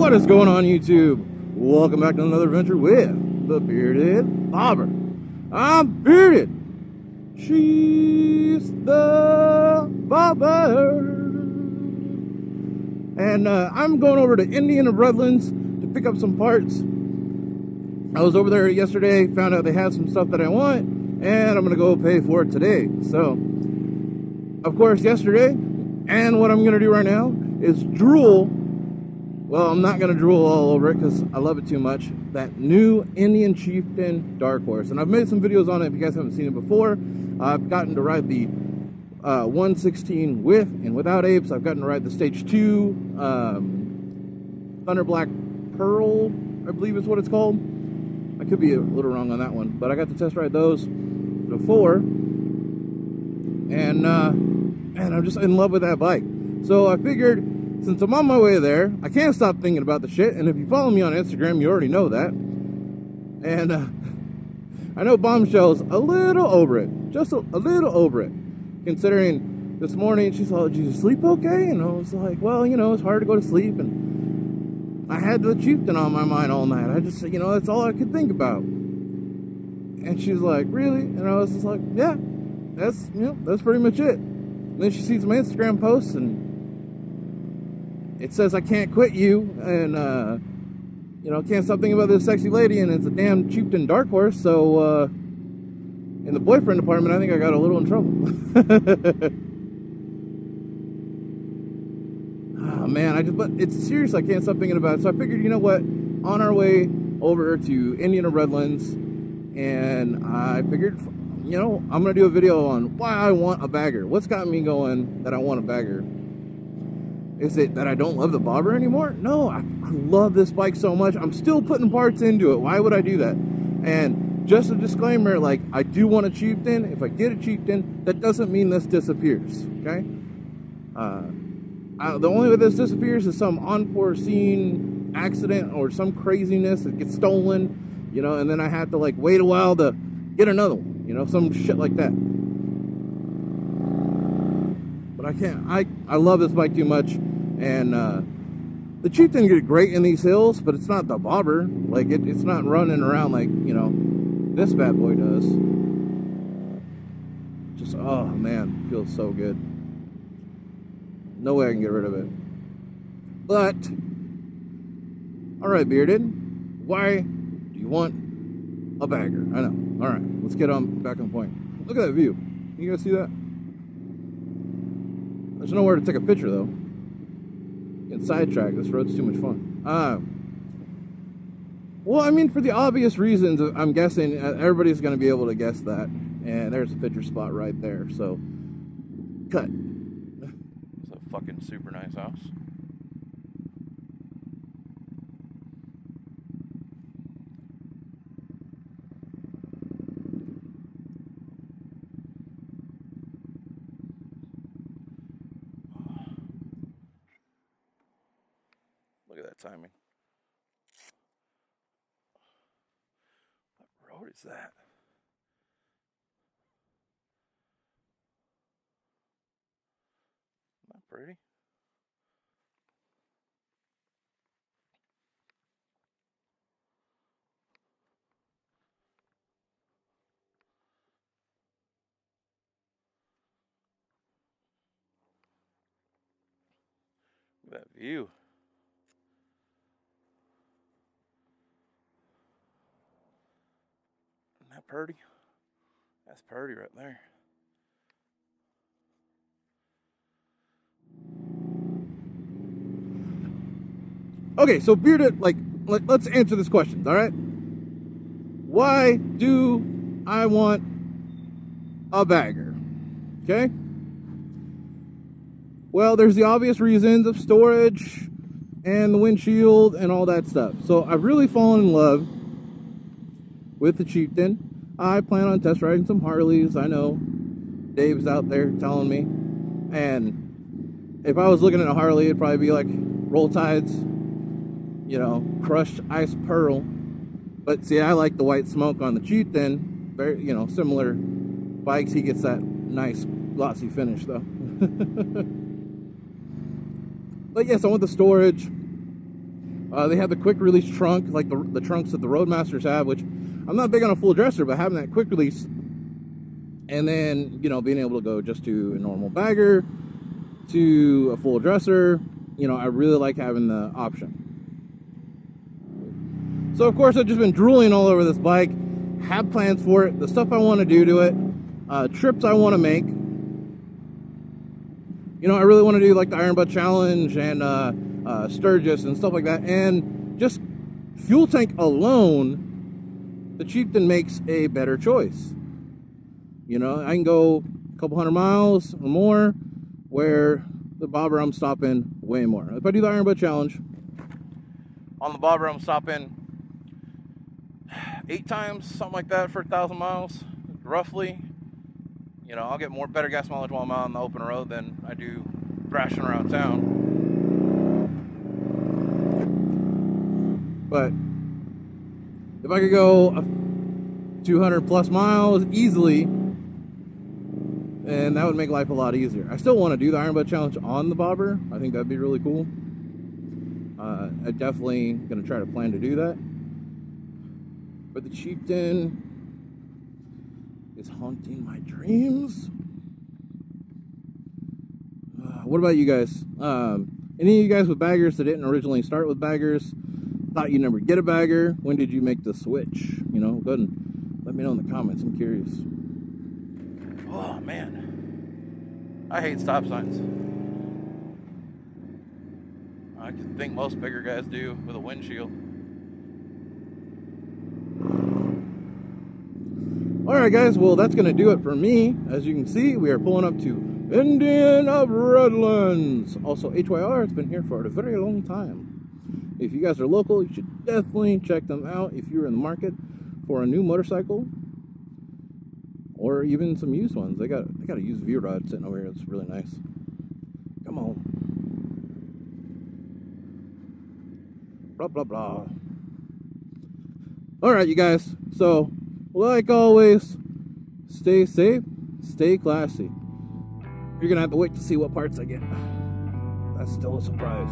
What is going on, YouTube? Welcome back to another adventure with the Bearded Bobber. I'm bearded. She's the bobber. And I'm going over to Indian Redlands to pick up some parts. I was over there yesterday, found out they had some stuff that I want, and I'm going to go pay for it today. So, of course, yesterday, and what I'm going to do right now is drool. Well, I'm not going to drool all over it because I love it too much. That new Indian Chieftain Dark Horse. And I've made some videos on it if you guys haven't seen it before. I've gotten to ride the 116 with and without apes. I've gotten to ride the Stage 2 Thunder Black Pearl, I believe is what it's called. I could be a little wrong on that one. But I got to test ride those before. And I'm just in love with that bike. So I figured, since I'm on my way there, I can't stop thinking about the shit. And if you follow me on Instagram, you already know that. And I know Bombshell's a little over it. Just a little over it. Considering this morning, she's like, did you sleep okay? And I was like, well, you know, it's hard to go to sleep. And I had the Chieftain on my mind all night. I just, you know, that's all I could think about. And she's like, really? And I was just like, yeah, that's, you know, that's pretty much it. And then she sees my Instagram posts and it says I can't quit you, and you know, can't stop thinking about this sexy lady, and it's a damn Chieftain Dark Horse. So in the boyfriend department, I think I got a little in trouble. Oh man, but it's serious. I can't stop thinking about it. So I figured, you know what, on our way over to Indian Redlands, and I figured, you know, I'm gonna do a video on why I want a bagger. What's got me going that I want a bagger? Is it that I don't love the bobber anymore? No, I love this bike so much. I'm still putting parts into it. Why would I do that? And just a disclaimer, like, I do want a Chieftain. If I get a Chieftain, that doesn't mean this disappears, okay? The only way this disappears is some unforeseen accident or some craziness that gets stolen, you know, and then I have to, like, wait a while to get another one, you know, some shit like that. But I can't, I love this bike too much. And the Chieftain did great in these hills, but it's not the bobber. Like, it's not running around like, you know, this bad boy does. Just, oh man, it feels so good. No way I can get rid of it. But, alright, Bearded, why do you want a bagger? I know. Alright, let's get back on point. Look at that view. You guys see that? There's nowhere to take a picture though. Getting sidetracked. This road's too much fun. Well, I mean, for the obvious reasons, I'm guessing everybody's going to be able to guess that. And there's a picture spot right there. So, cut. It's a fucking super nice house. Look at that timing. What road is that? Not pretty. Look at that view. Isn't that pretty? That's pretty right there. Okay, so Bearded, like, let's answer this question, all right? Why do I want a bagger? Okay? Well, there's the obvious reasons of storage and the windshield and all that stuff. So I've really fallen in love with the Chieftain. I plan on test riding some Harleys. I know Dave's out there telling me. And if I was looking at a Harley, it'd probably be like Roll Tides, you know, crushed ice pearl. But see, I like the white smoke on the Chieftain. Very, you know, similar bikes. He gets that nice glossy finish though. But yes, I want the storage. They have the quick release trunk, like the trunks that the Roadmasters have, which I'm not big on a full dresser, but having that quick release, and then, you know, being able to go just to a normal bagger, to a full dresser, you know, I really like having the option. So of course I've just been drooling all over this bike, have plans for it, the stuff I want to do to it, trips I want to make. You know, I really want to do like the Iron Butt Challenge and Sturgis and stuff like that, and just fuel tank alone, the Chieftain makes a better choice. You know, I can go a couple hundred miles or more, where the bobber I'm stopping way more. If I do the Iron Butt Challenge, on the bobber I'm stopping 8 times, something like that, for 1,000 miles, roughly. You know, I'll get better gas mileage while I'm out on the open road than I do thrashing around town. But if I could go 200 plus miles easily, and that would make life a lot easier. I still want to do the Iron Butt Challenge on the bobber. I think that'd be really cool. I'm definitely going to try to plan to do that. But the Chieftain is haunting my dreams. What about you guys? Any of you guys with baggers that didn't originally start with baggers, thought you'd never get a bagger? When did you make the switch? You know, go ahead and let me know in the comments. I'm curious. Oh man, I hate stop signs. I think most bigger guys do with a windshield. Alright guys, well that's going to do it for me. As you can see, we are pulling up to Indian of Redlands. Also HYR, it's been here for a very long time. If you guys are local, you should definitely check them out if you're in the market for a new motorcycle. Or even some used ones. They got a used V-Rod sitting over here. It's really nice. Come on. Blah, blah, blah. Alright, you guys. So, like always, stay safe, stay classy. You're going to have to wait to see what parts I get. That's still a surprise.